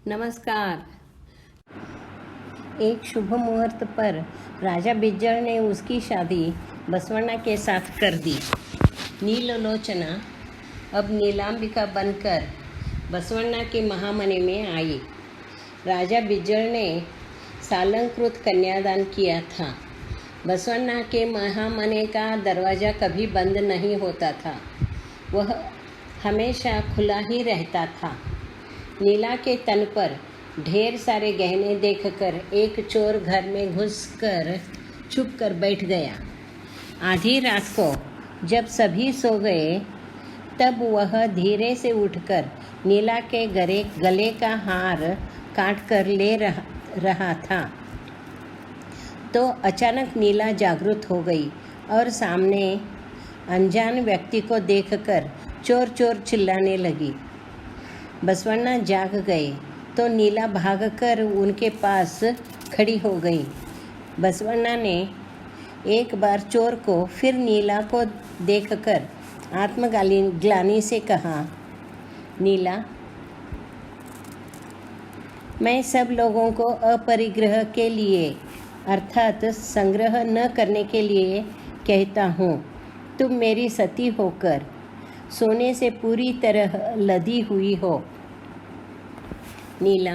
नमस्कार। एक शुभ मुहूर्त पर राजा बिज्जळ ने उसकी शादी बसवण्णा के साथ कर दी। नीललोचना अब नीलांबिका बनकर बसवण्णा के महामने में आई। राजा बिज्जळ ने सालंकृत कन्यादान किया था। बसवण्णा के महामने का दरवाज़ा कभी बंद नहीं होता था, वह हमेशा खुला ही रहता था। नीला के तन पर ढेर सारे गहने देखकर एक चोर घर में घुसकर छुपकर बैठ गया। आधी रात को जब सभी सो गए तब वह धीरे से उठकर नीला के गले का हार काट कर ले रहा था तो अचानक नीला जागृत हो गई और सामने अनजान व्यक्ति को देखकर चोर चोर चिल्लाने लगी। बसवण्णा जाग गए तो नीला भागकर उनके पास खड़ी हो गई। बसवण्णा ने एक बार चोर को फिर नीला को देखकर आत्मग्लानि से कहा, नीला, मैं सब लोगों को अपरिग्रह के लिए अर्थात संग्रह न करने के लिए कहता हूँ। तुम मेरी सती होकर सोने से पूरी तरह लदी हुई हो। नीला,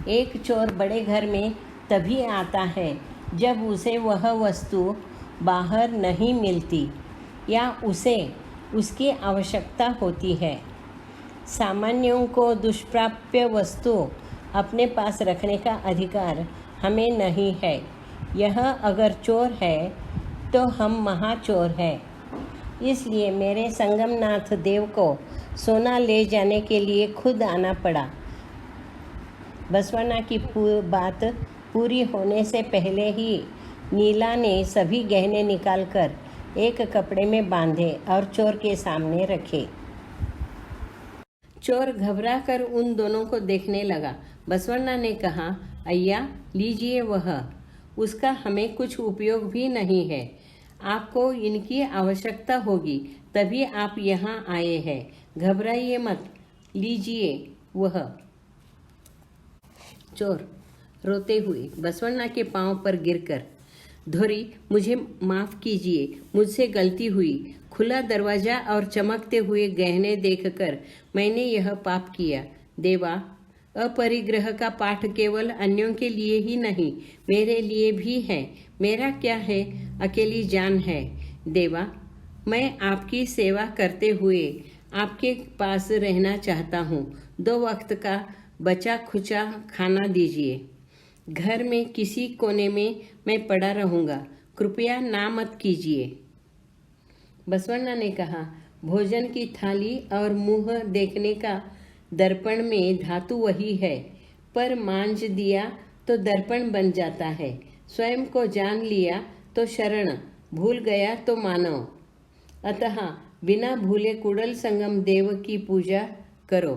एक चोर बड़े घर में तभी आता है जब उसे वह वस्तु बाहर नहीं मिलती या उसे उसकी आवश्यकता होती है। सामान्यों को दुष्प्राप्य वस्तु अपने पास रखने का अधिकार हमें नहीं है। यह अगर चोर है तो हम महाचोर हैं। इसलिए मेरे संगमनाथ देव को सोना ले जाने के लिए खुद आना पड़ा। बसवण्णा की बात पूरी होने से पहले ही नीला ने सभी गहने निकालकर एक कपड़े में बांधे और चोर के सामने रखे। चोर घबराकर उन दोनों को देखने लगा। बसवण्णा ने कहा, अय्या, लीजिए वह, उसका हमें कुछ उपयोग भी नहीं है। आपको इनकी आवश्यकता होगी तभी आप यहाँ आए हैं। घबराइए मत, लीजिए वह। चोर रोते हुए बसवण्णा के पांव पर गिरकर, धोरी, मुझे माफ़ कीजिए, मुझसे गलती हुई। खुला दरवाज़ा और चमकते हुए गहने देखकर मैंने यह पाप किया। देवा, अपरिग्रह का पाठ केवल अन्यों के लिए ही नहीं, मेरे लिए भी है। मेरा क्या है, अकेली जान है। देवा, मैं आपकी सेवा करते हुए आपके पास रहना चाहता हूँ। 2 वक्त का बचा खुचा खाना दीजिए। घर में किसी कोने में मैं पड़ा रहूँगा, कृपया ना मत कीजिए। बसवण्णा ने कहा, भोजन की थाली और मुँह देखने का दर्पण में धातु वही है, पर मांझ दिया तो दर्पण बन जाता है। स्वयं को जान लिया तो शरण, भूल गया तो मानव। अतः बिना भूले कुडल संगम देव की पूजा करो।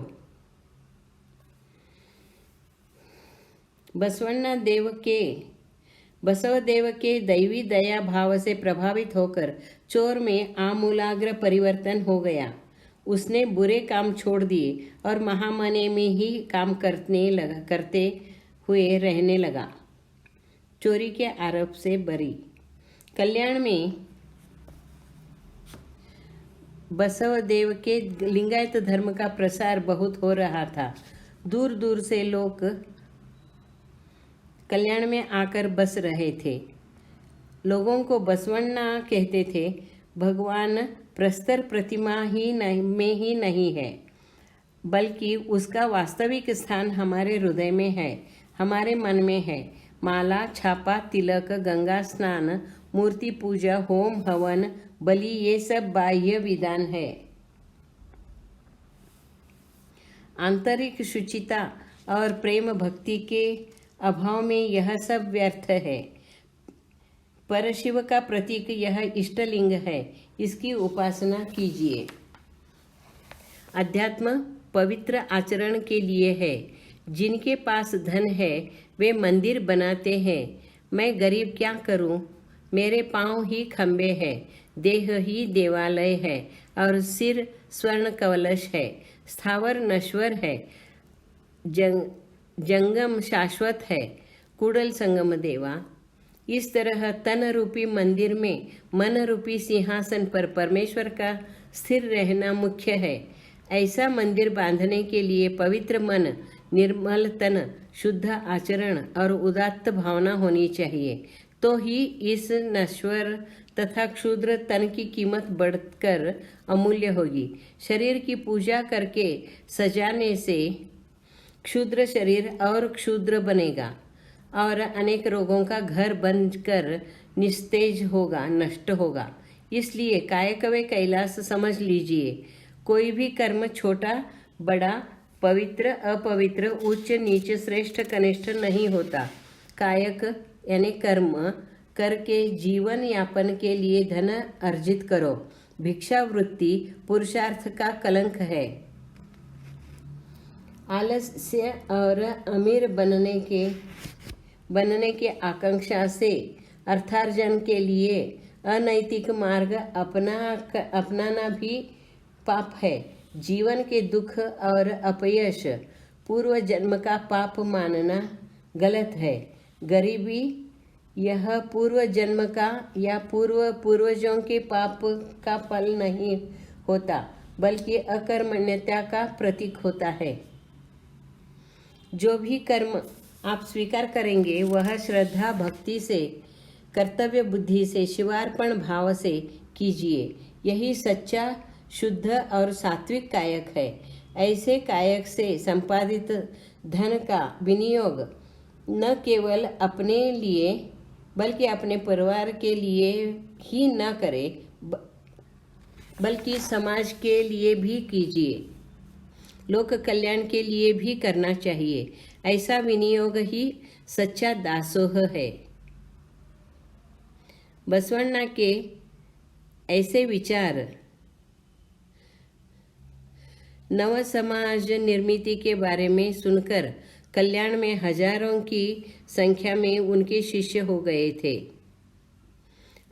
बसवदेव के दैवी दया भाव से प्रभावित होकर चोर में आमूलाग्र परिवर्तन हो गया। उसने बुरे काम छोड़ दिए और महामने में ही काम करते हुए रहने लगा। चोरी के आरोप से बरी। कल्याण में बसवदेव के लिंगायत धर्म का प्रसार बहुत हो रहा था। दूर दूर से लोग कल्याण में आकर बस रहे थे। लोगों को बसवण्णा कहते थे। भगवान प्रस्तर प्रतिमा में ही नहीं है, बल्कि उसका वास्तविक स्थान हमारे हृदय में है, हमारे मन में है। माला, छापा, तिलक, गंगा स्नान, मूर्ति पूजा, होम हवन, बलि, ये सब बाह्य विधान है। आंतरिक शुचिता और प्रेम भक्ति के अभाव में यह सब व्यर्थ है। परशिव का प्रतीक यह इष्टलिंग है, इसकी उपासना कीजिए। अध्यात्म पवित्र आचरण के लिए है। जिनके पास धन है वे मंदिर बनाते हैं। मैं गरीब क्या करूं? मेरे पांव ही खंबे हैं, देह ही देवालय है और सिर स्वर्ण कवलश है। स्थावर नश्वर है, जंगम शाश्वत है। कूड़ल संगम देवा, इस तरह तन रूपी मंदिर में मन रूपी सिंहासन पर परमेश्वर का स्थिर रहना मुख्य है। ऐसा मंदिर बांधने के लिए पवित्र मन, निर्मल तन, शुद्ध आचरण और उदात्त भावना होनी चाहिए। तो ही इस नश्वर तथा क्षुद्र तन की कीमत बढ़कर अमूल्य होगी। शरीर की पूजा करके सजाने से क्षुद्र शरीर और क्षुद्र बनेगा और अनेक रोगों का घर बनकर निस्तेज होगा, नष्ट होगा। इसलिए कायकवे कैलास समझ लीजिए। कोई भी कर्म छोटा बड़ा, पवित्र अपवित्र, उच्च नीच, श्रेष्ठ कनिष्ठ नहीं होता। कायक यानी कर्म करके जीवन यापन के लिए धन अर्जित करो। भिक्षावृत्ति पुरुषार्थ का कलंक है। आलस्य और अमीर बनने के आकांक्षा से अर्थार्जन के लिए अनैतिक मार्ग अपनाना भी पाप है। जीवन के दुख और अपयश पूर्व जन्म का पाप मानना गलत है। गरीबी यह पूर्व जन्म का या पूर्वजों के पाप का फल नहीं होता, बल्कि अकर्मण्यता का प्रतीक होता है। जो भी कर्म आप स्वीकार करेंगे वह श्रद्धा भक्ति से, कर्तव्य बुद्धि से, शिवार्पण भाव से कीजिए। यही सच्चा, शुद्ध और सात्विक कायक है। ऐसे कायक से संपादित धन का विनियोग न केवल अपने लिए बल्कि अपने परिवार के लिए ही न करें, बल्कि समाज के लिए भी कीजिए। लोक कल्याण के लिए भी करना चाहिए। ऐसा विनियोग ही सच्चा दासोह है। बसवण्णा के ऐसे विचार नव समाज निर्मिति के बारे में सुनकर कल्याण में हजारों की संख्या में उनके शिष्य हो गए थे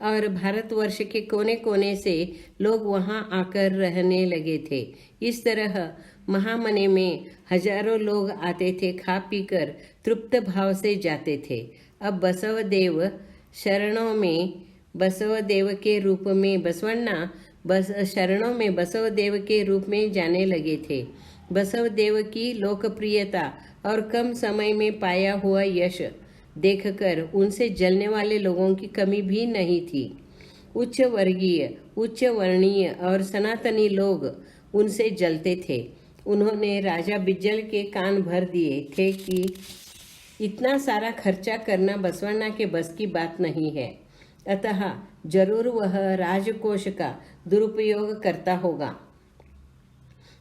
और भारतवर्ष के कोने कोने से लोग वहां आकर रहने लगे थे। इस तरह महामने में हजारों लोग आते थे, खा पीकर तृप्त भाव से जाते थे। अब बसवदेव शरणों में बसवदेव के रूप में बसवण्णा शरणों में बसवदेव के रूप में जाने लगे थे। बसवदेव की लोकप्रियता और कम समय में पाया हुआ यश देखकर उनसे जलने वाले लोगों की कमी भी नहीं थी। उच्च वर्गीय, उच्च वर्णीय और सनातनी लोग उनसे जलते थे। उन्होंने राजा बिज्जल के कान भर दिए थे कि इतना सारा खर्चा करना बसवण्णा के बस की बात नहीं है, अतः जरूर वह राजकोष का दुरुपयोग करता होगा।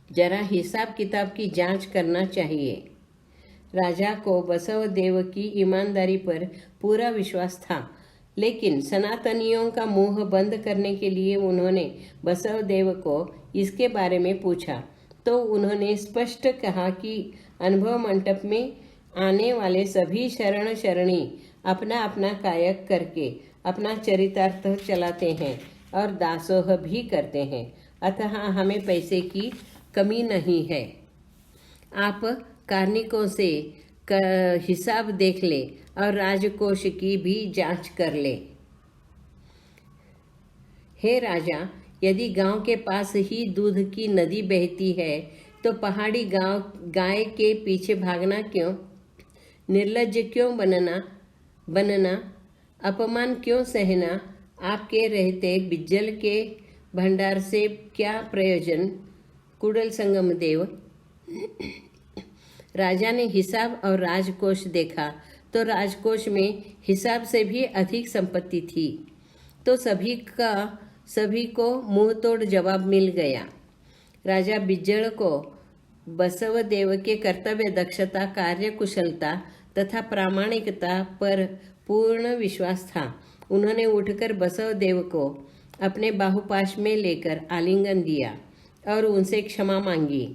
जरा हिसाब किताब की जांच करना चाहिए। राजा को बसवदेव की ईमानदारी पर पूरा विश्वास था, लेकिन सनातनियों का मुंह बंद करने के लिए उन्होंने बसवदेव को इसके बारे में पूछा तो उन्होंने स्पष्ट कहा कि अनुभव मंडप में आने वाले सभी शरण शरणी अपना अपना कायक करके अपना चरितार्थ चलाते हैं और दासोह भी करते हैं, अतः हमें पैसे की कमी नहीं है। आप कार्निकों से हिसाब देख ले और राजकोष की भी जांच कर ले। हे राजा, यदि गांव के पास ही दूध की नदी बहती है तो पहाड़ी गाय के पीछे भागना क्यों? निर्लज्ज क्यों बनना, अपमान क्यों सहना? आपके रहते बिज्जल के भंडार से क्या प्रयोजन? कूड़ल संगम देव। राजा ने हिसाब और राजकोष देखा तो राजकोष में हिसाब से भी अधिक संपत्ति थी। तो सभी को मुंह तोड़ जवाब मिल गया। राजा बिज्जल को बसवदेव के कर्तव्य दक्षता, कार्यकुशलता तथा प्रामाणिकता पर पूर्ण विश्वास था। उन्होंने उठकर बसवदेव को अपने बाहुपाश में लेकर आलिंगन दिया और उनसे क्षमा मांगी।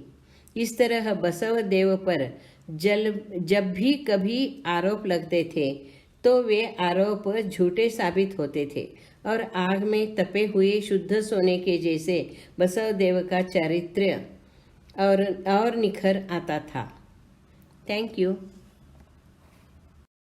इस तरह बसवदेव पर जब भी कभी आरोप लगते थे तो वे आरोप झूठे साबित होते थे और आग में तपे हुए शुद्ध सोने के जैसे बसवदेव का चारित्र्य और निखर आता था। Thank you.